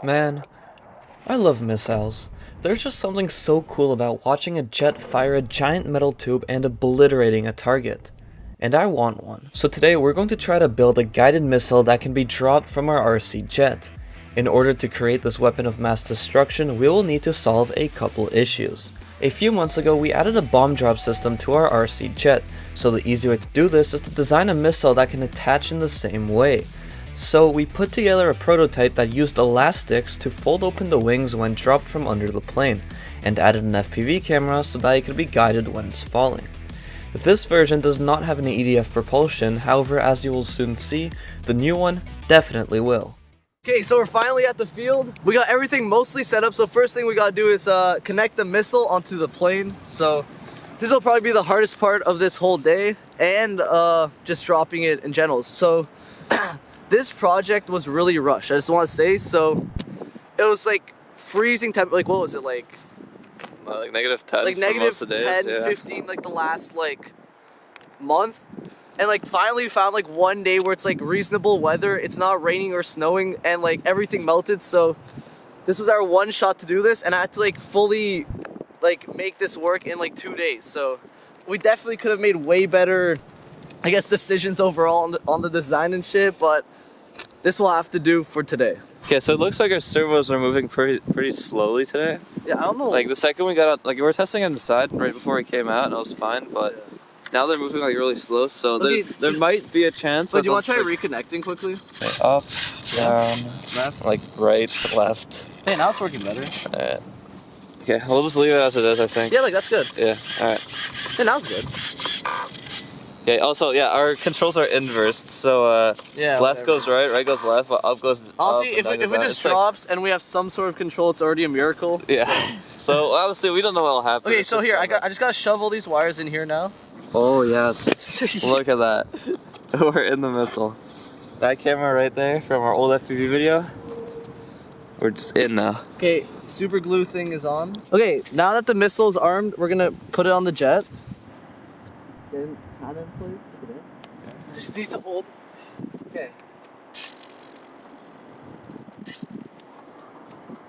Man, I love missiles. There's just something so cool about watching a jet fire a giant metal tube and obliterating a target. And I want one. So today we're going to try to build a guided missile that can be dropped from our RC jet. In order to create this weapon of mass destruction, we will need to solve a couple issues. A few months ago, we added a bomb drop system to our RC jet, so the easy way to do this is to design a missile that can attach in the same way. So we put together a prototype that used elastics to fold open the wings when dropped from under the plane, and added an FPV camera so that it could be guided when it's falling. This version does not have any EDF propulsion, however, as you will soon see, the new one definitely will. Okay, so we're finally at the field. We got everything mostly set up, so first thing we gotta do is connect the missile onto the plane. So this will probably be the hardest part of this whole day, and just dropping it in general. So this project was really rushed, I just want to say. So it was like freezing temp, like what was it, like negative 10 like for negative most of the days, 10, yeah. 15, like the last like month. And like finally we found like one day where it's like reasonable weather, it's not raining or snowing, and like everything melted. So this was our one shot to do this, and I had to like fully like make this work in like 2 days. So we definitely could have made way better, I guess, decisions overall on the design and shit, but this will have to do for today. Okay, so it looks like our servos are moving pretty slowly today. Yeah, I don't know. Like the second we got out, like we were testing on the side right before we came out and it was fine, but now they're moving like really slow, so there might be a chance. So do you want to try reconnecting quickly? Okay, up, down, left, like right, left. Hey, now it's working better. Alright. Okay, we'll just leave it as it is, I think. Yeah, like that's good. Yeah, alright. Hey, now it's good. Okay, also, yeah, our controls are inversed, so yeah, left whatever. goes right, right goes left, up goes Honestly, up, if it just drops and we have some sort of control, it's already a miracle. Yeah. So honestly, we don't know what'll happen. Okay, It's so just here, I kinda- just gotta shove all these wires in here now. Oh yes. Look at that. We're in the missile. That camera right there from our old FPV video. We're just in now. Okay, super glue thing is on. Okay, now that the missile's armed, we're gonna put it on the jet. Then hat in place. Okay. I just need to hold. Okay.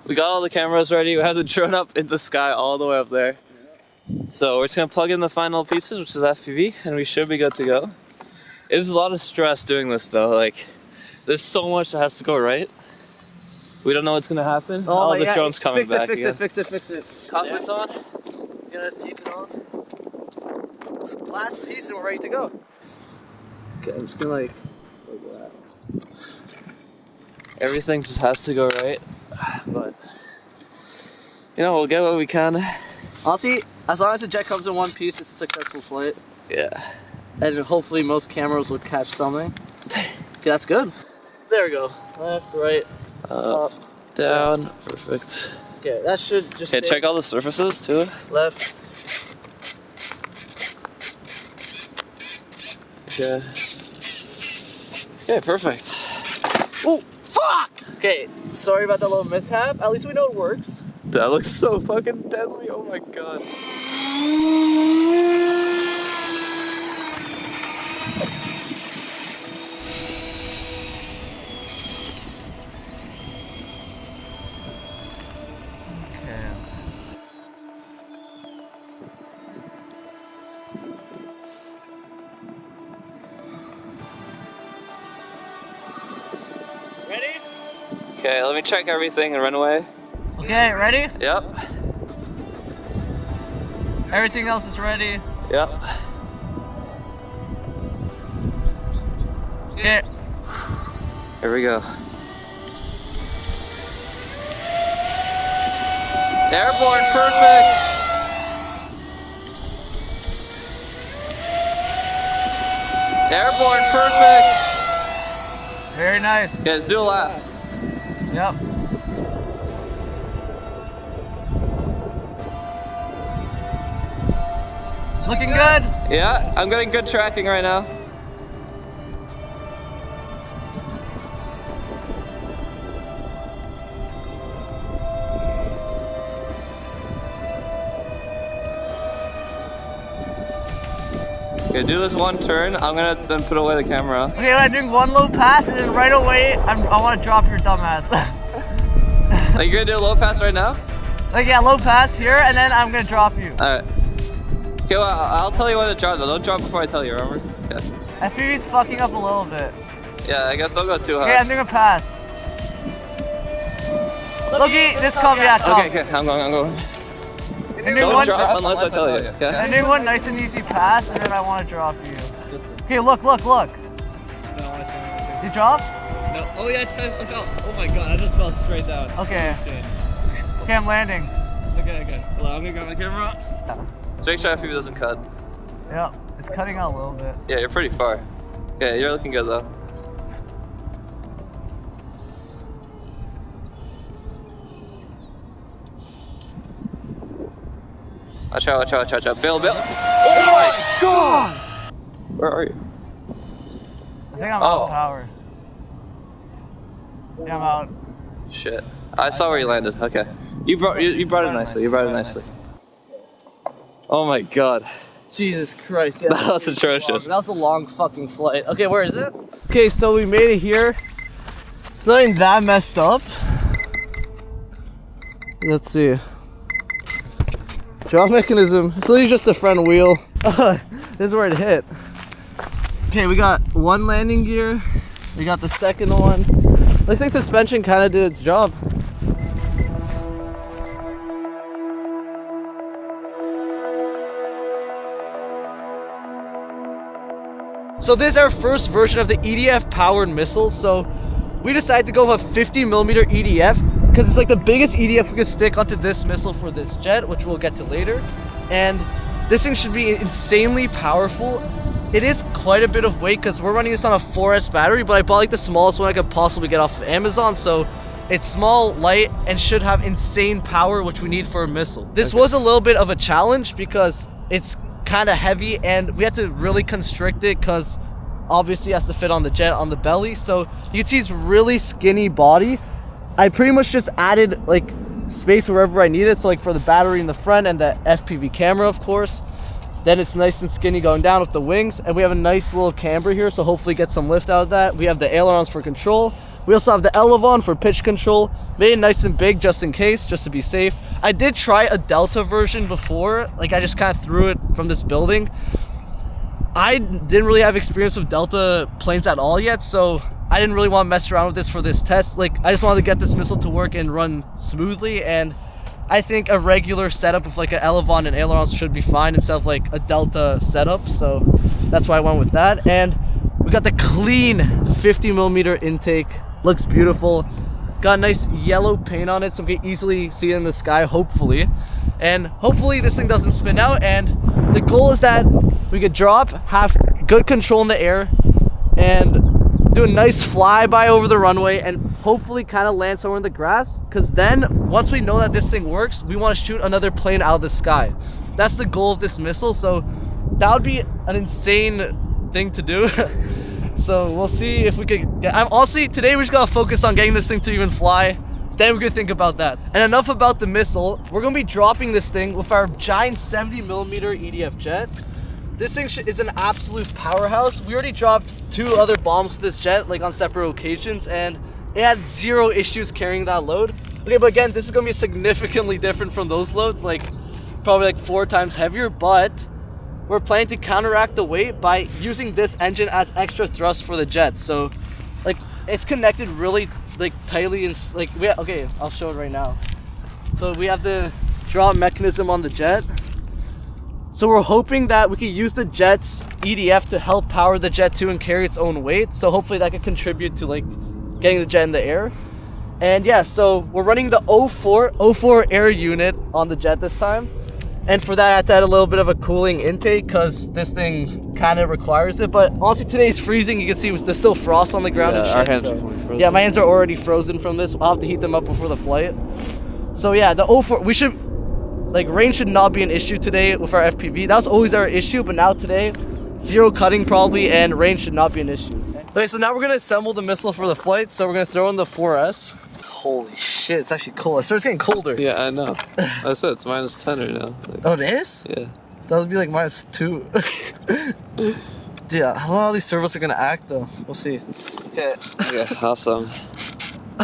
We got all the cameras ready. We have the drone up in the sky all the way up there. So we're just gonna plug in the final pieces, which is FPV, and we should be good to go. It was a lot of stress doing this though. Like, there's so much that has to go right. We don't know what's gonna happen. Oh, the drone's coming back again. Fix it. Cockpit's on. Gonna tape it on. Last piece and we're ready to go. Okay, I'm just gonna like that. Everything just has to go right, but you know, we'll get what we can. Honestly, as long as the jet comes in one piece, it's a successful flight. Yeah. And hopefully most cameras will catch something. Okay, that's good. There we go. Left, right, Up, down. Perfect. Okay, that should just Okay, check all the surfaces too. left. Okay. Okay, perfect. Oh, fuck! Okay, sorry about that little mishap. At least we know it works. That looks so fucking deadly. Oh my god. Okay. Ready? Okay, let me check everything and run away. Okay, ready? Yep. Everything else is ready. Yep. Okay. Here we go. Airborne, perfect! Airborne, perfect! Very nice. Okay, let's do a lap. Yep. Looking good? Yeah, I'm getting good tracking right now. Okay, do this one turn. I'm gonna then put away the camera. Okay, I'm doing one low pass and then right away I want to drop your dumbass. Like you're gonna do a low pass right now? Like yeah, low pass here, and then I'm gonna drop you. Alright. Okay, well, I'll tell you when to drop though. Don't drop before I tell you, remember? Okay. FPV's fucking up a little bit. Yeah, I guess don't go too high. Okay, I'm doing a pass. Looky, this come, yeah, come. Okay, I'm going. Don't drop unless I tell you, okay? I'm doing one nice and easy pass, and then I want to drop you. Okay, look. You drop? No. Oh yeah, I fell. Oh my god, I just fell straight down. Okay. Okay, I'm landing. Okay. Well, I'm gonna grab my camera. So make sure FPV doesn't cut. Yeah, it's cutting out a little bit. Yeah, you're pretty far. Okay, you're looking good though. Watch out. Bill. Oh my god! Where are you? I think I'm out of power. Yeah, I'm out. Shit. I saw where you landed. Okay. You brought it nicely. Oh my god. Jesus Christ. Yeah, That was atrocious. that was a long fucking flight. Okay, where is it? Okay, so we made it here. It's not even that messed up. Let's see. Drop mechanism. It's literally just a front wheel. This is where it hit. Okay, we got one landing gear. We got the second one. Looks like suspension kind of did its job. So this is our first version of the EDF powered missile. So we decided to go with a 50mm EDF because it's like the biggest EDF we could stick onto this missile for this jet, which we'll get to later. And this thing should be insanely powerful. It is quite a bit of weight because we're running this on a 4S battery, but I bought like the smallest one I could possibly get off of Amazon. So it's small, light, and should have insane power, which we need for a missile. This was a little bit of a challenge because it's kind of heavy and we had to really constrict it because obviously it has to fit on the jet on the belly. So you can see it's really skinny body. I pretty much just added like space wherever I need it. So like for the battery in the front and the FPV camera, of course. Then it's nice and skinny going down with the wings, and we have a nice little camber here, so hopefully get some lift out of that. We have the ailerons for control. We also have the elevon for pitch control. Made it nice and big just in case, just to be safe. I did try a Delta version before, like I just kind of threw it from this building. I didn't really have experience with Delta planes at all yet, so I didn't really want to mess around with this for this test. Like I just wanted to get this missile to work and run smoothly, and I think a regular setup with like an elevon and ailerons should be fine instead of like a Delta setup. So that's why I went with that. And we got the clean 50mm intake. Looks beautiful. Got a nice yellow paint on it so we can easily see it in the sky, hopefully. And hopefully this thing doesn't spin out. And the goal is that we could drop, have good control in the air, and do a nice flyby over the runway and hopefully kind of land somewhere in the grass, because then once we know that this thing works, we want to shoot another plane out of the sky. That's the goal of this missile, so that would be an insane thing to do. So we'll see if we could get, honestly today we just gotta focus on getting this thing to even fly, then we could think about that. And enough about the missile. We're gonna be dropping this thing with our giant 70mm EDF jet. This thing is an absolute powerhouse. We already dropped 2 other bombs to this jet, like on separate occasions, and it had 0 issues carrying that load. Okay, but again, this is gonna be significantly different from those loads, like probably like 4 times heavier, but we're planning to counteract the weight by using this engine as extra thrust for the jet. So like it's connected really like tightly and like okay, I'll show it right now. So we have the drop mechanism on the jet. So we're hoping that we can use the jet's EDF to help power the jet too and carry its own weight. So hopefully that could contribute to like getting the jet in the air. And yeah, so we're running the 04 air unit on the jet this time. And for that I had to add a little bit of a cooling intake because this thing kind of requires it. But honestly today's freezing. You can see there's still frost on the ground and shit. Our hands are frozen. Yeah, my hands are already frozen from this. I'll have to heat them up before the flight. So yeah, the 04, we should, like range should not be an issue today with our FPV. That was always our issue, but now today, 0 cutting probably, and range should not be an issue. Okay, so now we're gonna assemble the missile for the flight. So we're gonna throw in the 4S. Holy shit, it's actually cold. It starts getting colder. Yeah, I know. I said it's -10 right now. Like, Oh, it is? yeah. That would be like -2. Yeah, I don't know how these servos are gonna act though. We'll see. Okay. Okay, awesome.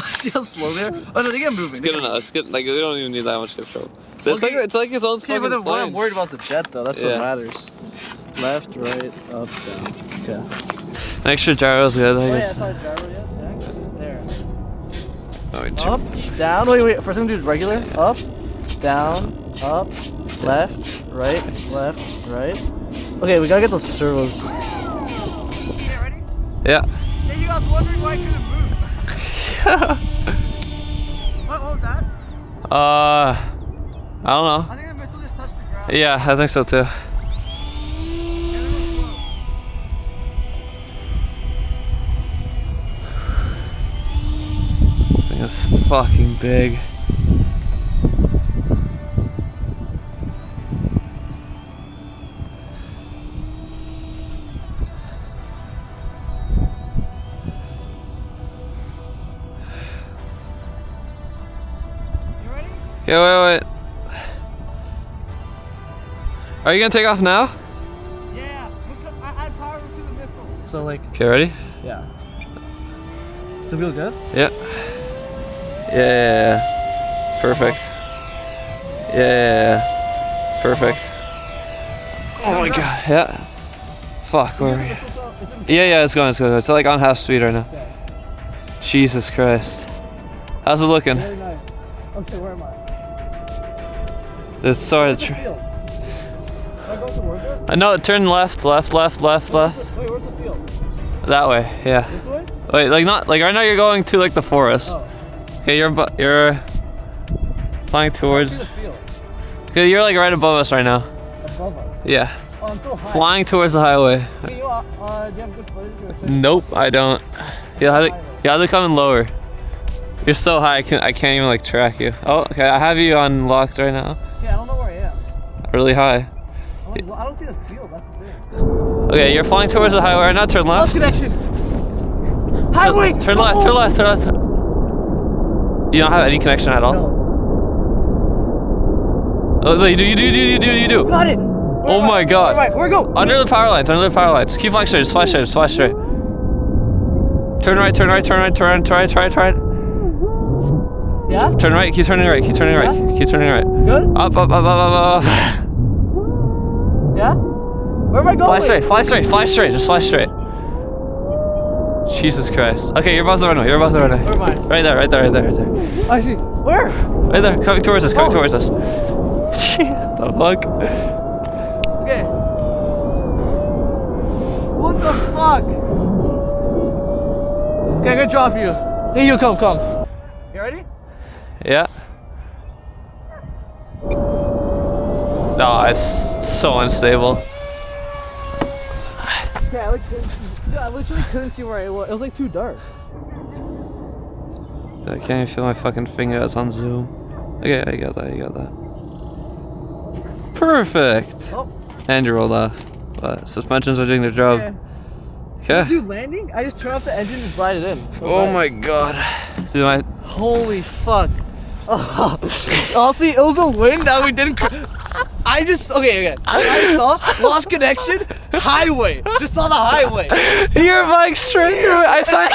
See how slow they are? Oh no, they get moving. It's good enough. It's good. Like we don't even need that much control. It's Okay. like its own Okay, fucking but then what I'm plane. worried about is the jet though. That's Yeah. what matters. Left, right, up, down. Okay. Make sure gyro's good. I Oh yeah, guess. it's not gyro yet. There. Oh, wait, Up, down. Wait. First I'm gonna do regular. Up, down, up, left, right. Okay, we gotta get those servos. Okay, ready? Yeah. Hey, you guys wondering why I couldn't move? What was that? I don't know. I think the missile just touched the ground. Yeah, I think so too. This thing is fucking big. You ready? Okay, wait. Are you gonna take off now? Yeah. I powered to the missile. So like, Okay, ready? yeah. So feel good? Yeah. Yeah. Perfect. Yeah. Perfect. Oh my god. Yeah. Fuck. Where are we? Yeah. It's going. It's like on half speed right now. Okay. Jesus Christ. How's it looking? Very nice. Okay, where am I? It's sorry. Where's the field? Am I going towards it? I know. Turn left. Wait, where's the field? That way. Yeah. This way? Wait, like not like right now. You're going to like the forest. Oh. Okay, you're flying towards. I see the field. Okay, you're like right above us right now. Above us. Yeah. Oh, I'm so high. Flying towards the highway. Can you, do you have good footage? Or Nope, I don't. You have to come in lower. You're so high, I can't even like track you. Oh, okay, I have you unlocked right now. Yeah, I don't know where I am. Really high. I don't see the field, that's the thing. Okay, you're flying towards the highway right now. Turn left. Lost connection! Highway! Turn left. You don't have any connection at all. No. Oh, you do. Got it! Oh my god. Where go? Under the power lines. Keep flying straight. Just fly straight. Turn right. Yeah? Turn right. Keep turning right. Keep turning right. Good? Up. Yeah? Where am I going? Fly straight. Just fly straight. Jesus Christ. Okay, you're above the runway. Where am I? Right there. I see. Where? Right there. Coming towards us. Shit, the fuck? Okay. What the fuck? Okay, I'm gonna drop you. Hey, you come. You ready? Yeah. No, it's so unstable. Okay, I literally couldn't see where I was. It was like too dark. I can't even feel my fucking finger. It's on zoom. Okay, I got that. Perfect. Oh. And you rolled off. But suspensions are doing their job. Okay. Dude, landing? I just turned off the engine and slide it in. Oh my god. Dude, Holy fuck. Oh. Honestly, it was a win that we didn't. Okay. I saw lost connection, highway. Just saw the highway. you're flying straight through it. I saw.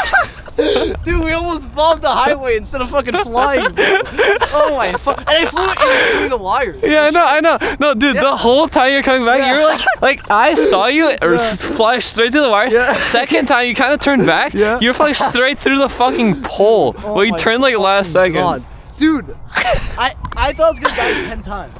Dude, we almost bombed the highway instead of fucking flying. Oh my fuck. And I flew in between the wires. Yeah, I know. No, dude, the whole time you're coming back, Yeah. you're like I saw you fly straight through the wire. Yeah. Second time, you kind of turned back. Yeah. You're flying straight through the fucking pole. Oh Well, you my turned like last fucking second. God. Dude, I thought I was gonna die 10 times.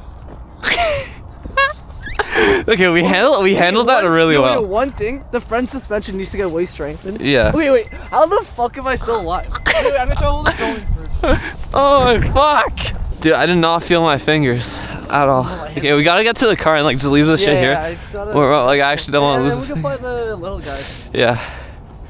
Okay, we handled that really well. One thing, the front suspension needs to get way strengthened. Yeah. Wait, how the fuck am I still alive? Wait, I'm gonna try to hold it going first. Oh fuck. Dude, I did not feel my fingers at all. Okay, we gotta get to the car and like just leave this shit here. I just gotta... Or like I actually don't want to we lose can this. find the little guys. Yeah.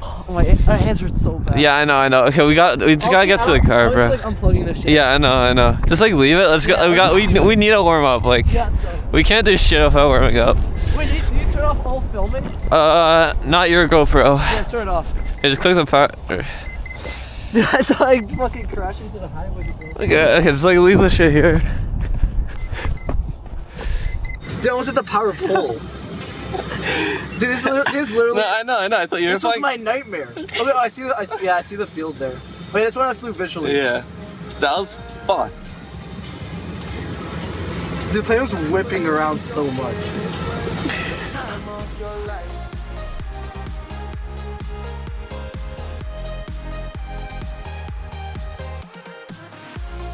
Oh my hands hurt so bad. Yeah, I know. Okay, we just gotta get to the car, bro. Like unplugging this shit. Yeah, I know. Just like leave it. Let's go. We need to warm up. Like Yeah. we can't do shit without warming up. Wait, did you turn off all filming? Not your GoPro. Yeah, turn it off. Okay, just click the power. Dude, I thought I fucking crashed into the highway. Okay, just like leave the shit here. Dude, I was at the power pole. Dude, this is literally. No, I know. I thought you were This was flying. my nightmare. Okay, I see the field there. Wait, that's when I flew visually. Yeah. That was fucked. The plane was whipping around so much.